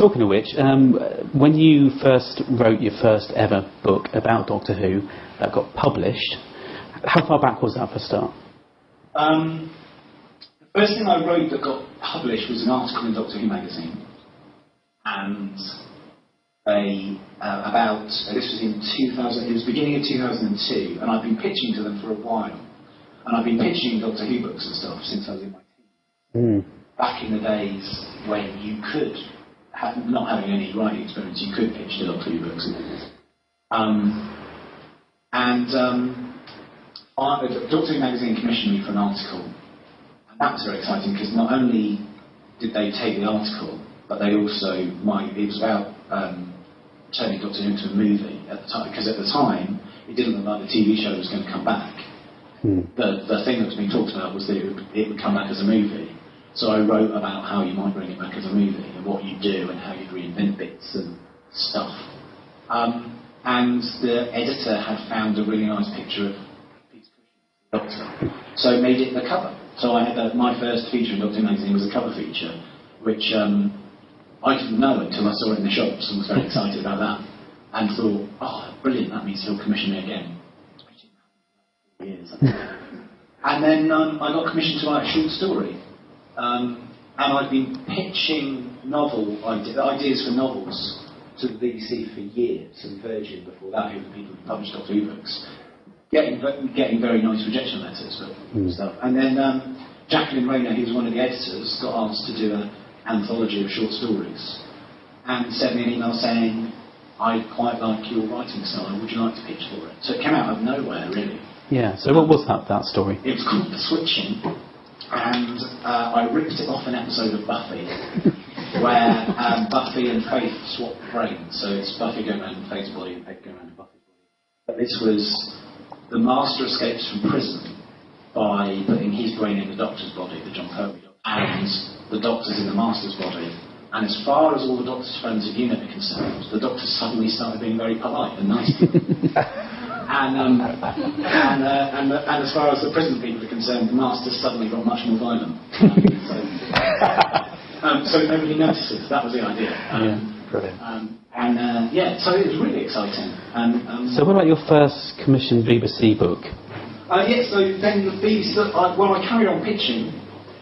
talking of which, when you first wrote your first ever book about Doctor Who that got published, how far back was that for a start? The first thing I wrote that got published was an article in Doctor Who magazine, and this was in 2000. It was beginning of 2002, and I've been pitching to them for a while, and I've been pitching Doctor Who books and stuff since I was in my teens. Back in the days when you could, not having any writing experience, you could pitch to Doctor Who books. Doctor Who magazine commissioned me for an article, and that was very exciting because not only did they take the article, but they also it was about turning Doctor Who into a movie at the time, because at the time it didn't look like the TV show was going to come back. The thing that was being talked about was that it would come back as a movie. So I wrote about how you might bring it back as a movie and what you do and how you'd reinvent bits and stuff. And the editor had found a really nice picture of Peter Cushing, the Doctor, so made it the cover. So I had my first feature in Doctor Who magazine was a cover feature, which I didn't know until I saw it in the shops and was very excited about that, and thought, oh, brilliant, that means he'll commission me again. Years. And then I got commissioned to write a short story, and I've been pitching ideas for novels to the BBC for years, and Virgin before that, who were the people who published Doctor Who books, getting very nice rejection letters for stuff. And then Jacqueline Rayner, who was one of the editors, got asked to do an anthology of short stories, and sent me an email saying, I quite like your writing style, would you like to pitch for it? So it came out of nowhere, really. Yeah, so what was that story? It was called The Switching, and I ripped it off an episode of Buffy, where Buffy and Faith swap brains. So it's Buffy going around Faith's body and Faith going around Buffy's body. But this was the Master escapes from prison by putting his brain in the Doctor's body, the John Pertwee Doctor, and the Doctor's in the Master's body. And as far as all the Doctor's friends of UNIT are concerned, the Doctor suddenly started being very polite and nice to them. And as far as the prison people are concerned, the Master suddenly got much more violent. So nobody notices. That was the idea. Brilliant. So it was really exciting. So what about your first commissioned BBC book? So then the BBC, I carried on pitching,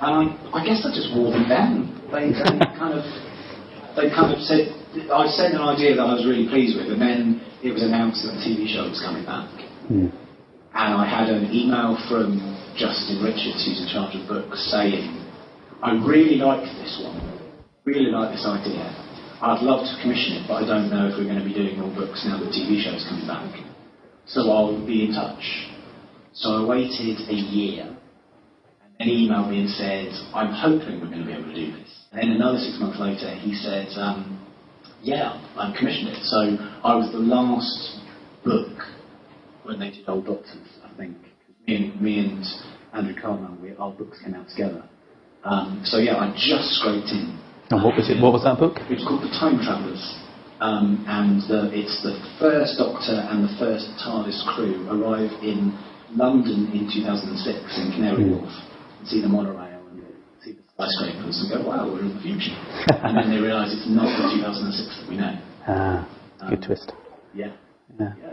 and I guess I just wore them down. They kind of said, I sent an idea that I was really pleased with, and then it was announced that the TV show was coming back. And I had an email from Justin Richards, who's in charge of books, saying, I really like this one, really like this idea. I'd love to commission it, but I don't know if we're going to be doing more books now that the TV show's coming back. So I'll be in touch. So I waited a year, and then he emailed me and said, I'm hoping we're going to be able to do this. And then another 6 months later, he said, I commissioned it. So I was the last book when they did Old Doctors, I think. Me and Andrew Carmel, our books came out together. I just scraped in. And what was it? What was that book? It was called The Time Travellers. It's the first Doctor and the first TARDIS crew arrive in London in 2006 in Canary Wharf and see the monorail and see the skyscrapers and go, wow, we're in the future. And then they realise it's not the 2006 that we know. Good twist. Yeah,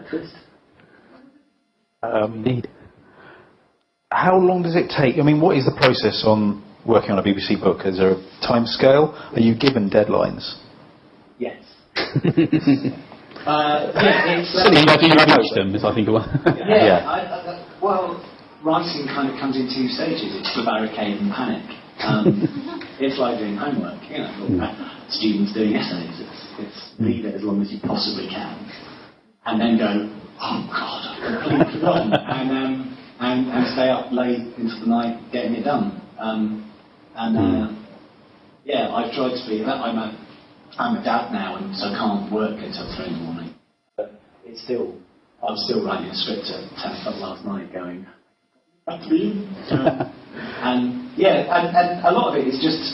twist. Indeed. How long does it take? I mean, what is the process on working on a BBC book? Is there a time scale? Are you given deadlines? Yes. You reach them, as I think it was. Well, writing kind of comes in two stages. It's the barricade and panic. It's like doing homework, students doing essays. It's leave it as long as you possibly can, and then go, oh God, I've completely forgotten, and stay up late into the night getting it done. I've tried to be that. I'm a dad now, and so can't work until 3 in the morning. But I was still writing a script at 10 o'clock last night, going, and a lot of it is just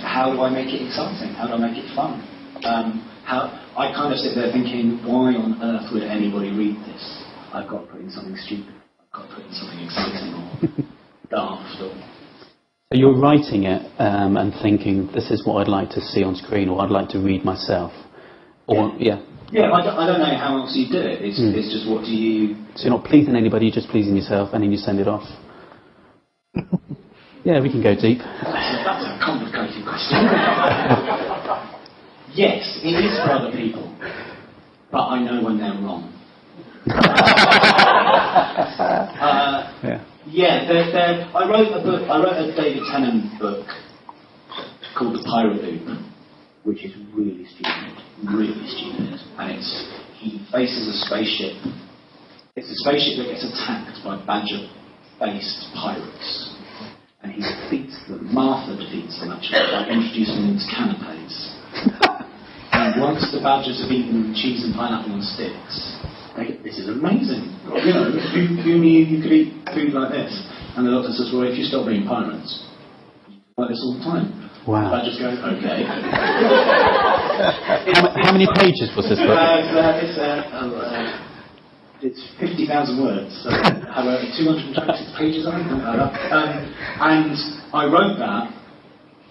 how do I make it exciting? How do I make it fun? I kind of sit there thinking, why on earth would anybody read this? I've got to put in something stupid. I've got to put in something exciting or daft. So you're writing it and thinking, this is what I'd like to see on screen, or I'd like to read myself. Or, yeah. Yeah, I don't know how else you do it. It's just what do you... So you're not pleasing anybody, you're just pleasing yourself, and then you send it off. Yeah, we can go deep. That's a complicated question. Yes, it is for other people, but I know when they're wrong. I wrote a David Tennant book called The Pirate Loop, which is really stupid, and he faces a spaceship. It's a spaceship that gets attacked by badger-based pirates. And he defeats them. Martha defeats them, actually, by introducing them into canapes. And once the badgers have eaten cheese and pineapple on sticks, they go, this is amazing. You know, who knew you could eat food like this? And the doctor says, well, if you stop being pirates, you do like this all the time. Wow. The badgers go, okay. How many pages was this book? It's 50,000 words, so I wrote 226 pages, I think, like that. And I wrote that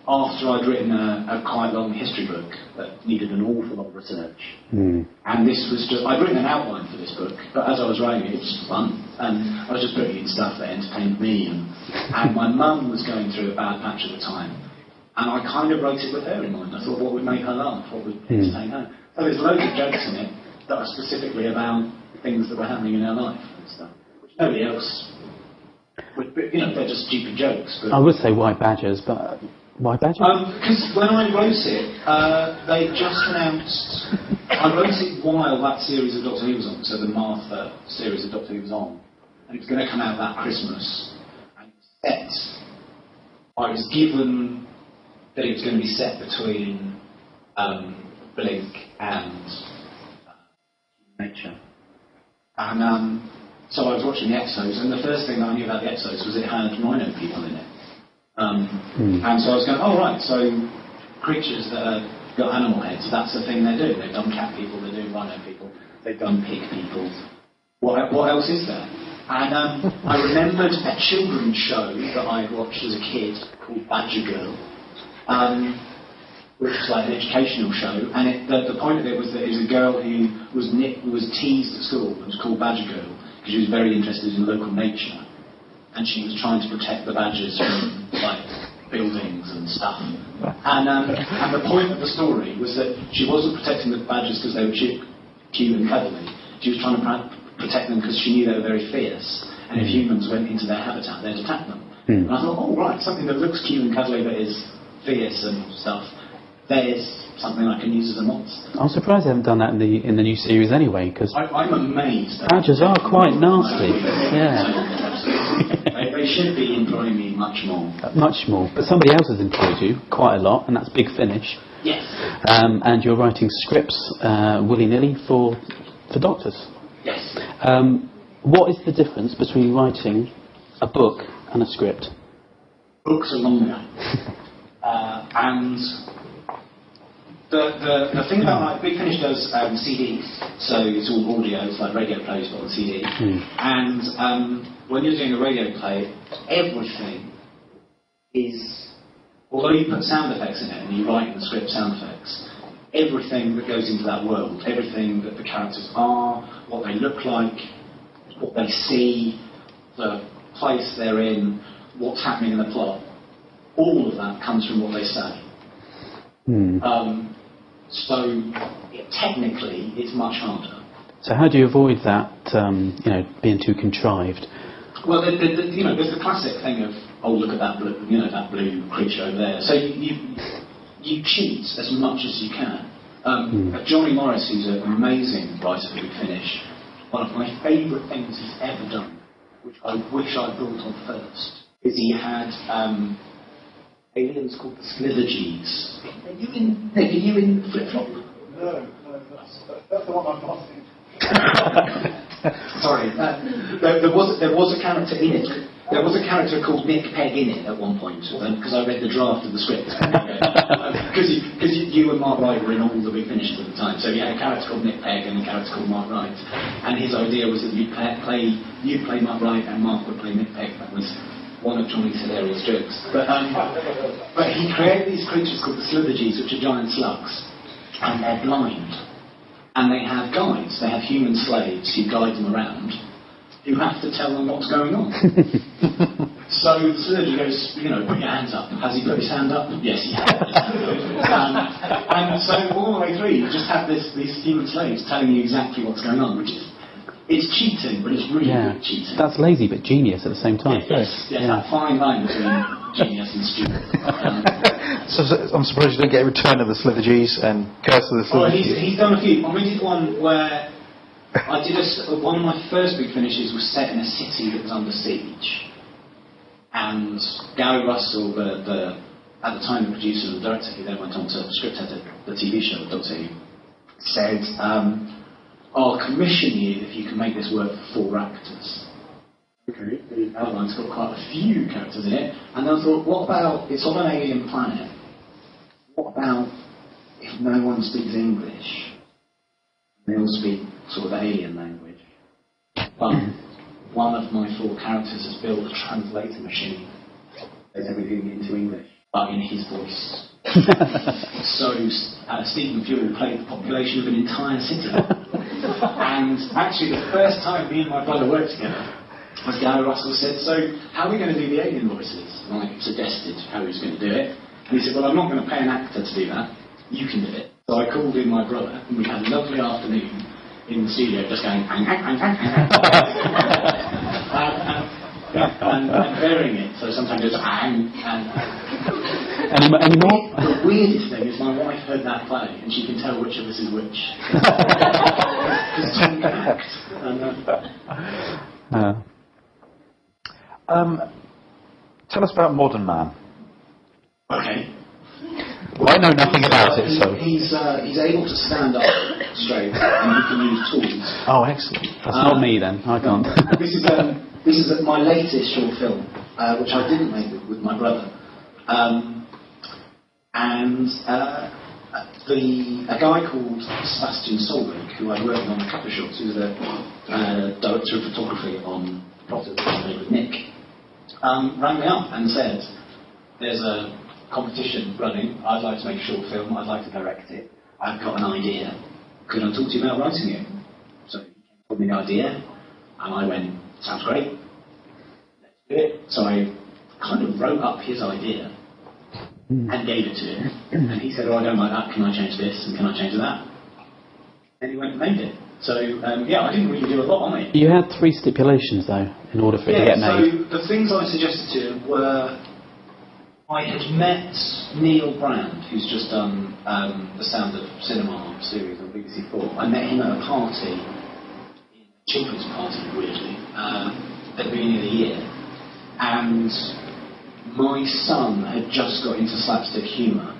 after I'd written a quite long history book that needed an awful lot of research. And this was just, I'd written an outline for this book, but as I was writing it, it was fun. And I was just putting in stuff that entertained me. And my mum was going through a bad patch at the time. And I kind of wrote it with her in mind. I thought, what would make her laugh? What would entertain her? So there's loads of jokes in it that are specifically about things that were happening in our life and stuff, which nobody else would, they're just stupid jokes. But I would say why badgers, but why badgers? Because when I wrote it, they just announced, I wrote it while that series of Doctor Who was on, so the Martha series of Doctor Who was on, and it was going to come out that Christmas, and I was given that it was going to be set between Blink and Nature. And so I was watching the episodes, and the first thing that I knew about the episodes was it had rhino people in it. And so I was going, oh right, so creatures that have got animal heads, that's the thing they're doing. They've done cat people, they're doing rhino people, they've done pig people. What else is there? And I remembered a children's show that I had watched as a kid called Badger Girl. Which was like an educational show, and the point of it was that it was a girl who was teased at school and was called Badger Girl because she was very interested in local nature, and she was trying to protect the badgers from like buildings and stuff. And the point of the story was that she wasn't protecting the badgers because they were cute and cuddly. She was trying to protect them because she knew they were very fierce, and if humans went into their habitat, they'd attack them. And I thought, oh right, something that looks cute and cuddly but is fierce and stuff. There's something I can use as a monster. I'm surprised they haven't done that in the new series anyway, because I'm amazed. Badgers are quite nasty. Yeah. They should be employing me much more. Much more, but somebody else has employed you quite a lot, and that's Big Finish. Yes. And you're writing scripts willy-nilly for doctors. Yes. What is the difference between writing a book and a script? Books are longer, and the thing about like Big Finish does CDs, so it's all audio, it's like radio plays but on CD. And when you're doing a radio play, everything is, although you put sound effects in it and you write in the script sound effects, everything that goes into that world, everything that the characters are, what they look like, what they see, the place they're in, what's happening in the plot, all of that comes from what they say. So technically, it's much harder. So how do you avoid that, being too contrived? Well, there's the classic thing of, oh, look at that blue, that blue creature over there. So you cheat as much as you can. Johnny Morris, who's an amazing writer for Big Finish, one of my favourite things he's ever done, which I wish I'd thought of first, is he had aliens called the Slithergees. Are you in flip-flop? No, that's the one I'm not in. Sorry. There was a character in it. There was a character called Nick Pegg in it at one point, because I read the draft of the script. Because you and Mark Wright were in all the Big Finishes at the time, so you had a character called Nick Pegg and a character called Mark Wright. And his idea was that you'd play Mark Wright and Mark would play Nick Pegg. That was one of Johnny's hilarious jokes. But he created these creatures called the Slithergies, which are giant slugs, and they're blind. And they have guides, they have human slaves who guide them around, who have to tell them what's going on. So the Slithergy goes, put your hands up. Has he put his hand up? Yes, he has. And so all the way through, you just have these human slaves telling you exactly what's going on, which is, it's cheating, but it's really good cheating. That's lazy, but genius at the same time. Yes, that fine line between genius and stupid. So I'm surprised you don't get a return of the Slithergies and Curse of the Slithergies. He's done a few. We did one where I did one of my first big finishes was set in a city that was under siege. And Gary Russell, at the time the producer and the director, who then went on to script edit the TV show Doctor Who, said, I'll commission you if you can make this work for 4 actors. Okay, the outline's got quite a few characters in it, and I thought, what about, it's on an alien planet, what about if no one speaks English? They all speak sort of alien language. But one of my 4 characters has built a translator machine that takes everything into English, but in his voice. So Stephen Fuel played the population of an entire city. And actually the first time me and my brother worked together, as Gary Russell said, so how are we going to do the alien voices? And I suggested how he was going to do it. And he said, well, I'm not going to pay an actor to do that. You can do it. So I called in my brother, and we had a lovely afternoon in the studio just going, and varying it. So sometimes it's Any more? The weirdest thing is my wife heard that play, and she can tell which of us is which. Because Tom can act. Tell us about Modern Man. Okay. Well, I know nothing about it, so... He's able to stand up straight, and he can use tools. Oh, excellent. That's not me then, I can't. This is my latest short film, which I didn't make with my brother. A guy called Sebastian Solberg, who I worked on a couple of shots, who was the director of photography on Plotters that I made with Nick, rang me up and said, there's a competition running, I'd like to make a short film, I'd like to direct it, I've got an idea, could I talk to you about writing it? So he told me the idea, and I went, sounds great, let's do it. So I kind of wrote up his idea and gave it to him, and he said, oh, I don't like that, can I change this, and can I change that? And he went and made it. So, I didn't really do a lot on it. You had 3 stipulations, though, in order for it to get made. So the things I suggested to him were, I had met Neil Brand, who's just done the Sound of Cinema series on BBC 4. I met him at a party, a children's party, weirdly, at the beginning of the year. And my son had just got into slapstick humour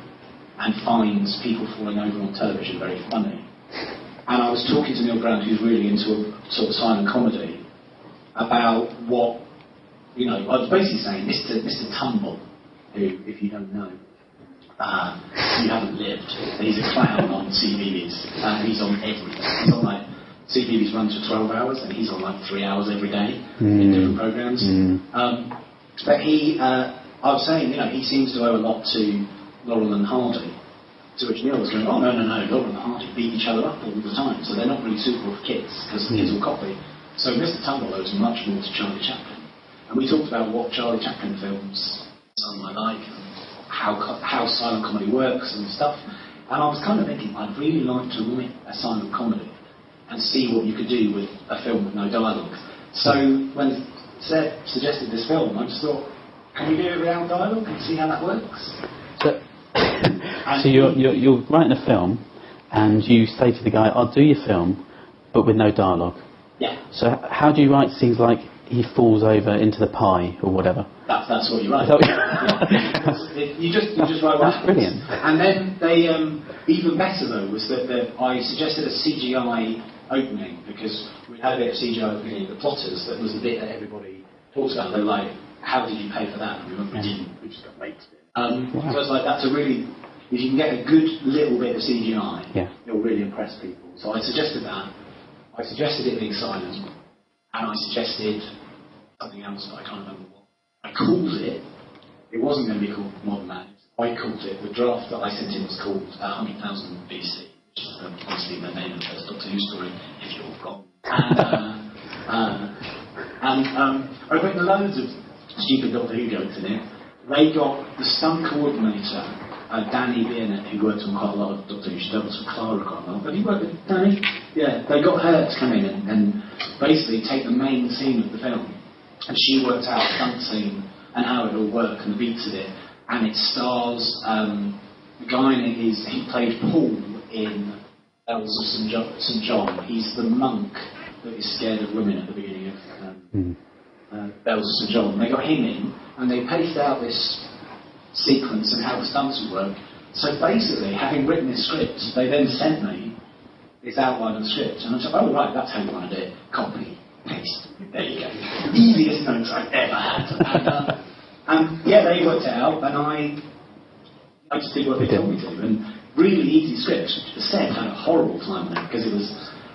and finds people falling over on television very funny. And I was talking to Neil Brand, who's really into a sort of silent comedy, about what, I was basically saying, Mr. Tumble, who, if you don't know, you haven't lived. He's a clown on CBeebies, and he's on everything. He's on CBeebies runs for 12 hours, and he's on 3 hours every day in different programmes. But I was saying, he seems to owe a lot to Laurel and Hardy. To which Neil was going, oh, no, Laurel and Hardy beat each other up all the time, so they're not really suitable for kids, because the kids will copy. So Mr. Tumble owes much more to Charlie Chaplin. And we talked about what Charlie Chaplin films some might like, and how silent comedy works and stuff. And I was kind of thinking, I'd really like to write a silent comedy and see what you could do with a film with no dialogue. So when Seb suggested this film, I just thought, can we do it without dialogue and see how that works? So you're writing a film, and you say to the guy, I'll do your film, but with no dialogue. Yeah. So how do you write scenes like he falls over into the pie or whatever? That's what you write. You just write what That's brilliant. And then they, even better though, was that I suggested a CGI opening, because we had a bit of CGI opening in the Plotters that was the bit that everybody talks about. They were like, how did you pay for that? And we went, we didn't, we just got mates to it. So I was like, that's a really, if you can get a good little bit of CGI, it'll really impress people. So I suggested that. I suggested it being silent, and I suggested something else, but I can't remember what. I called it. It wasn't going to be called Modern Man. I called it. The draft that I sent in was called 100,000 BC, which is obviously the name of the first Doctor Who story, if you're wrong. And I've written loads of stupid Doctor Who jokes in it. They got the stunt coordinator, Danny Biernet, who worked on quite a lot of Doctor Who. She dealt with Clara quite a lot. But he worked with Danny? Yeah, they got her to come in and basically take the main scene of the film. And she worked out the stunt scene and how it all worked and the beats of it. And it stars, the guy in it he played Paul in Bells of St. John. He's the monk that is scared of women at the beginning of Bells of St. John. They got him in, and they paced out this sequence and how the stunts would work. So basically, having written this script, they then sent me this outline of the script, and I said, oh right, that's how you want to do it. Copy, paste. There you go. Easiest notes I've ever had. And yeah, they worked it out, and I just did what they told me to. And really easy scripts. The set had a horrible time on it because it was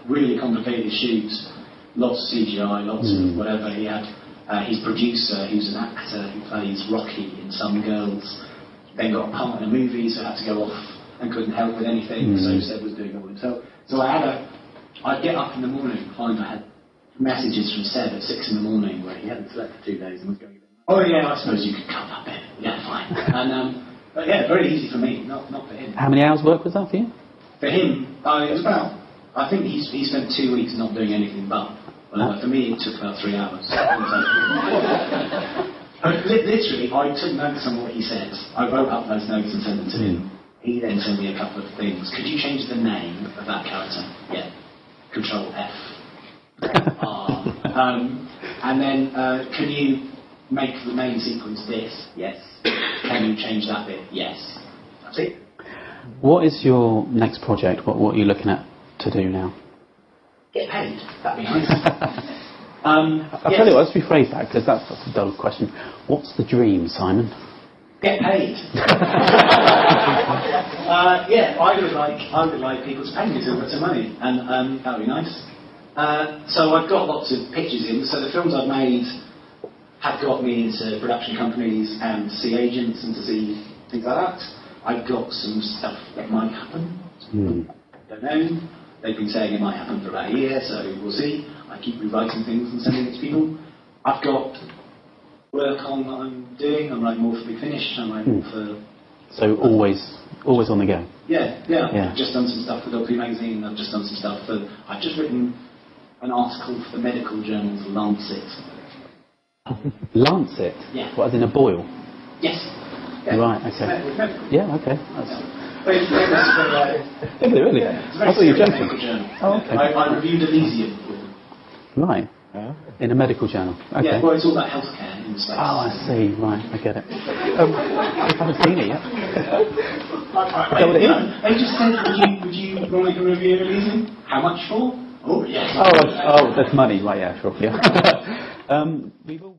really complicated shoots, lots of CGI, lots of whatever. He had his producer, who's an actor who plays Rocky in Some Girls, then got a part in a movie, so had to go off and couldn't help with anything, so Seb was doing all himself. So I'd get up in the morning and find I had messages from Seb at 6 in the morning where he hadn't slept for 2 days and was going, oh yeah, I suppose you could cut that bit. Yeah, fine. And but yeah, very easy for me, not for him. How many hours work was that for you? For him, it was about. I think he spent 2 weeks not doing anything but. For me, it took about 3 hours. Literally, I took notes on what he said. I wrote up those notes and sent them to him. He then sent me a couple of things. Could you change the name of that character? Yeah. Control F. And then, can you make the main sequence this? Yes. Can you change that bit? Yes. That's it. What is your next project? What are you looking at to do now? Get paid. That'd be nice. I'll tell you what, let's rephrase that, because that's a dull question. What's the dream, Simon? Get paid. Yeah, I would like people to pay me some money, and that would be nice. So I've got lots of pitches in. So the films I've made have got me into production companies and to see agents and to see things like that. I've got some stuff that might happen. Don't know. They've been saying it might happen for about a year, so we'll see. I keep rewriting things and sending it to people. I've got work on that I'm doing. I'm writing more for Big Finish. I'm writing more for... So always on the go? Yeah. I've just done some stuff for Doctor Who magazine. I've just done some stuff for... I've just written an article for the medical journal Lancet. Lancet? Yeah. What, as in a boil? Yes. Yeah. Right, okay. Medical. Yeah, okay. That's... Really? Yeah. I thought you were joking. Oh, okay. I reviewed Elysium. Right. In a medical journal. Okay. Yeah, well, it's all about healthcare in the States. Oh, I see. Right, I get it. I haven't seen it yet. They just said, would you write a review of Elysium? How much for? Oh, yes. Oh, that's money. Right, yeah, sure. Yeah. We've all